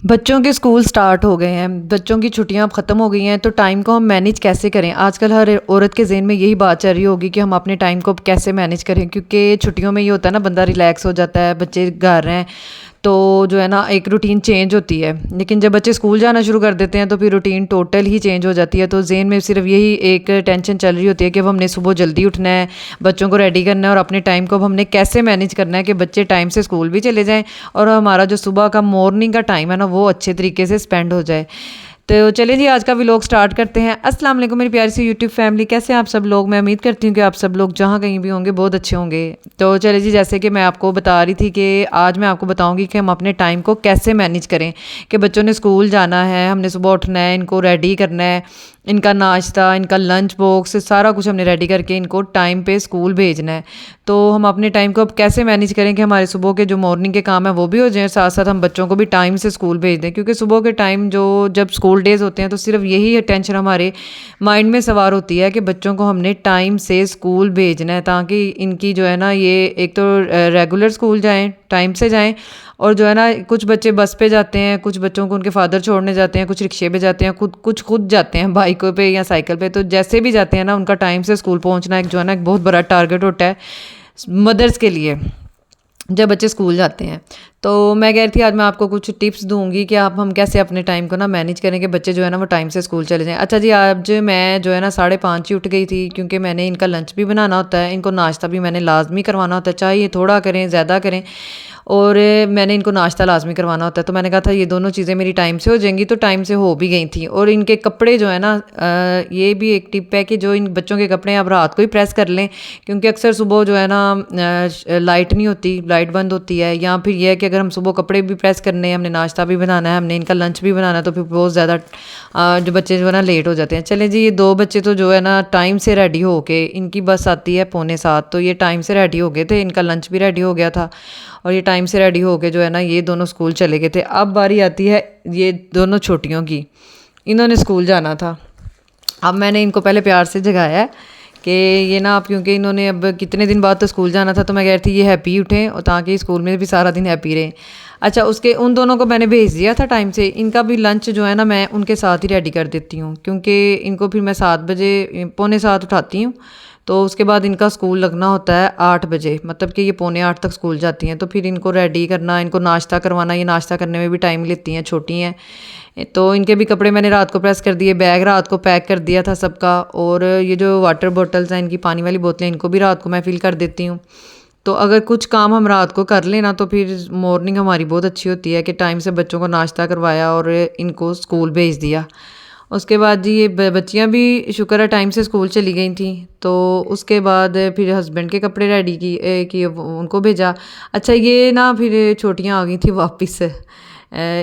बच्चों के school start हो गए हैं, बच्चों की छुट्टियां अब ख़त्म हो गई हैं, तो टाइम को हम मैनेज कैसे करें। आजकल हर औरत के ज़हन में यही बात चल रही होगी कि हम अपने टाइम को अब कैसे मैनेज करें, क्योंकि छुट्टियों में ये होता है ना, बंदा रिलैक्स हो जाता है, बच्चे घर हैं तो जो है ना एक रूटीन चेंज होती है। लेकिन जब बच्चे स्कूल जाना शुरू कर देते हैं तो फिर रूटीन टोटल ही चेंज हो जाती है। तो ज़हन में सिर्फ यही एक टेंशन चल रही होती है कि अब हमने सुबह जल्दी उठना है, बच्चों को रेडी करना है और अपने टाइम को अब हमने कैसे मैनेज करना है कि बच्चे टाइम से स्कूल भी चले जाएं और हमारा जो सुबह का मॉर्निंग का टाइम है ना वो अच्छे तरीके से स्पेंड हो जाए। तो चलिए जी, आज का व्लॉग स्टार्ट करते हैं। अस्सलाम वालेकुम मेरी प्यारी सी यूट्यूब फैमिली, कैसे हैं आप सब लोग। मैं उम्मीद करती हूँ कि आप सब लोग जहाँ कहीं भी होंगे बहुत अच्छे होंगे। तो चलिए जी, जैसे कि मैं आपको बता रही थी कि आज मैं आपको बताऊँगी कि हम अपने टाइम को कैसे मैनेज करें कि बच्चों ने स्कूल जाना है, हमने सुबह उठना है, इनको रेडी करना है, इनका नाश्ता, इनका लंच बॉक्स, सारा कुछ हमने रेडी करके इनको टाइम पे स्कूल भेजना है। तो हम अपने टाइम को अब कैसे मैनेज करें कि हमारे सुबह के जो मॉर्निंग के काम है वो भी हो जाए, साथ साथ हम बच्चों को भी टाइम से स्कूल भेज दें। क्योंकि सुबह के टाइम जो जब स्कूल डेज़ होते हैं तो सिर्फ यही टेंशन हमारे माइंड में सवार होती है कि बच्चों को हमने टाइम से स्कूल भेजना है, ताकि इनकी जो है ना ये एक तो रेगुलर स्कूल जाएँ, टाइम से जाएँ। और जो है ना कुछ बच्चे बस पे जाते हैं, कुछ बच्चों को उनके फादर छोड़ने जाते हैं, कुछ रिक्शे पे जाते हैं, कुछ खुद जाते हैं बाइकों पे या साइकिल पे। तो जैसे भी जाते हैं ना, उनका टाइम से स्कूल पहुंचना एक जो है ना एक बहुत बड़ा टारगेट होता है मदर्स के लिए जब बच्चे स्कूल जाते हैं। तो मैं कह रही थी आज मैं आपको कुछ टिप्स दूंगी कि आप हम कैसे अपने टाइम को ना मैनेज करें कि बच्चे जो है ना वो टाइम से स्कूल चले जाएं। अच्छा जी, आज मैं जो है ना 5:30 ही उठ गई थी, क्योंकि मैंने इनका लंच भी बनाना होता है, इनको नाश्ता भी मैंने लाजमी करवाना होता है, चाहे ये थोड़ा करें ज़्यादा करें, और मैंने इनको नाश्ता लाजमी करवाना होता है। तो मैंने कहा था ये दोनों चीज़ें मेरी टाइम से हो जाएंगी, तो टाइम से हो भी गई थी। और इनके कपड़े जो है ना ये भी एक टिप है कि जो इन बच्चों के कपड़े आप रात को ही प्रेस कर लें, क्योंकि अक्सर सुबह जो है ना लाइट नहीं होती, लाइट बंद होती है। या फिर यह है कि अगर हम सुबह कपड़े भी प्रेस करने हैं, हमने नाश्ता भी बनाना है, हमने इनका लंच भी बनाना है, तो फिर बहुत ज़्यादा जो बच्चे जो है ना लेट हो जाते हैं। चलें जी, ये दो बच्चे तो जो है ना टाइम से रेडी हो के, इनकी बस आती है 6:45, तो ये टाइम से रेडी हो गए थे, इनका लंच भी रेडी हो गया था और ये टाइम से रेडी हो के जो है ना ये दोनों स्कूल चले गए थे। अब बारी आती है ये दोनों छोटियों की, इन्होंने स्कूल जाना था। अब मैंने इनको पहले प्यार से जगाया है कि ये ना, आप क्योंकि इन्होंने अब कितने दिन बाद तो स्कूल जाना था, तो मैं कह रही थी ये हैप्पी उठें और ताकि स्कूल में भी सारा दिन हैप्पी रहें। अच्छा, उसके उन दोनों को मैंने भेज दिया था टाइम से। इनका भी लंच जो है ना मैं उनके साथ ही रेडी कर देती हूँ, क्योंकि इनको फिर मैं 7 बजे 7:45 उठाती हूँ। तो उसके बाद इनका स्कूल लगना होता है 8 बजे, मतलब कि ये 7:45 तक स्कूल जाती हैं। तो फिर इनको रेडी करना, इनको नाश्ता करवाना, ये नाश्ता करने में भी टाइम लेती हैं, छोटी हैं। तो इनके भी कपड़े मैंने रात को प्रेस कर दिए, बैग रात को पैक कर दिया था सबका, और ये जो वाटर बॉटल्स हैं, इनकी पानी वाली बोतलें, इनको भी रात को मैं फिल कर देती हूँ। तो अगर कुछ काम हम रात को कर लेना तो फिर मॉर्निंग हमारी बहुत अच्छी होती है कि टाइम से बच्चों को नाश्ता करवाया और इनको स्कूल भेज दिया। उसके बाद जी ये बच्चियाँ भी शुक्र है टाइम से स्कूल चली गई थी। तो उसके बाद फिर हस्बैंड के कपड़े रेडी किए, उनको भेजा। अच्छा, ये ना फिर छोटियाँ आ गई थी वापस,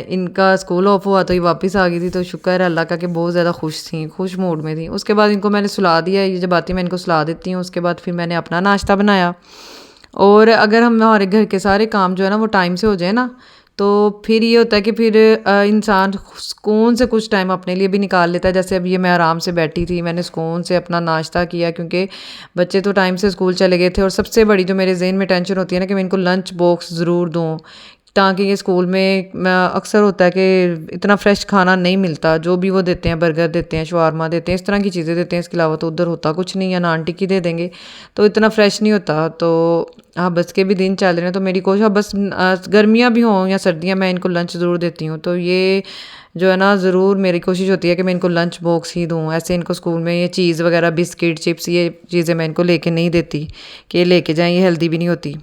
इनका स्कूल ऑफ हुआ तो ये वापस आ गई थी। तो शुक्र है अल्लाह का कि बहुत ज़्यादा खुश थी, खुश मूड में थी। उसके बाद इनको मैंने सुला दिया, ये जब आती है मैं इनको सुला देती हूँ। उसके बाद फिर मैंने अपना नाश्ता बनाया। और अगर हम हमारे घर के सारे काम जो है ना वो टाइम से हो जाए ना, तो फिर ये होता है कि फिर इंसान सुकून से कुछ टाइम अपने लिए भी निकाल लेता है। जैसे अब ये मैं आराम से बैठी थी, मैंने सुकून से अपना नाश्ता किया, क्योंकि बच्चे तो टाइम से स्कूल चले गए थे। और सबसे बड़ी जो मेरे ज़हन में टेंशन होती है ना कि मैं इनको लंच बॉक्स ज़रूर दूँ, ताकि ये स्कूल में अक्सर होता है कि इतना फ्रेश खाना नहीं मिलता। जो भी वो देते हैं, बर्गर देते हैं, शवारमा देते हैं, इस तरह की चीज़ें देते हैं, इसके अलावा तो उधर होता कुछ नहीं, या नान टिक्की दे देंगे तो इतना फ्रेश नहीं होता। तो हाँ, बस के भी दिन चल रहे हैं तो मेरी कोशिश, बस गर्मियाँ भी हों या सर्दियाँ, मैं इनको लंच ज़रूर देती हूँ। तो ये जो है ना ज़रूर मेरी कोशिश होती है कि मैं इनको लंच बॉक्स ही दूँ। ऐसे इनको स्कूल में ये चीज़ वगैरह, बिस्किट, चिप्स, ये चीज़ें मैं इनको लेके नहीं देती कि ये लेके जाएँ, ये हेल्दी भी नहीं होती।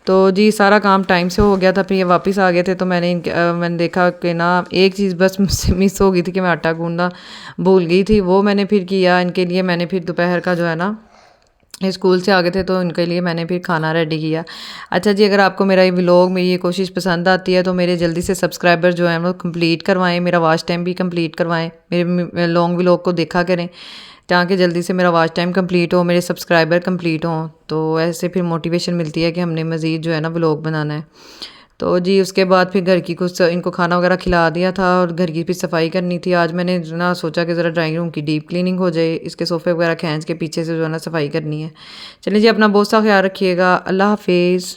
तो जी सारा काम टाइम से हो गया था, फिर ये वापस आ गए थे। तो मैंने देखा कि ना एक चीज़ बस मुझसे मिस हो गई थी कि मैं आटा गूंदना भूल गई थी, वो मैंने फिर किया इनके लिए। मैंने फिर दोपहर का जो है ना, ये स्कूल से आ गए थे तो इनके लिए मैंने फिर खाना रेडी किया। अच्छा जी, अगर आपको मेरा ये व्लॉग, मेरी ये कोशिश पसंद आती है तो मेरे जल्दी से सब्सक्राइबर जो हैं वो कंप्लीट करवाएं, मेरा वॉच टाइम भी कंप्लीट करवाएं, मेरे लॉन्ग व्लॉग को देखा करें, ताकि जल्दी से मेरा वॉच टाइम कंप्लीट हो, मेरे सब्सक्राइबर कंप्लीट हों। तो ऐसे फिर मोटिवेशन मिलती है कि हमने मज़ीद जो है ना व्लॉग बनाना है। तो जी उसके बाद फिर घर की कुछ इनको खाना वगैरह खिला दिया था और घर की फिर सफाई करनी थी। आज मैंने ना सोचा कि ज़रा ड्राइंग रूम की डीप क्लीनिंग हो जाए, इसके सोफ़े वगैरह खींच के पीछे से जो है ना सफाई करनी है। चलिए जी, अपना बहुत सा ख्याल रखिएगा। अल्लाह हाफिज़।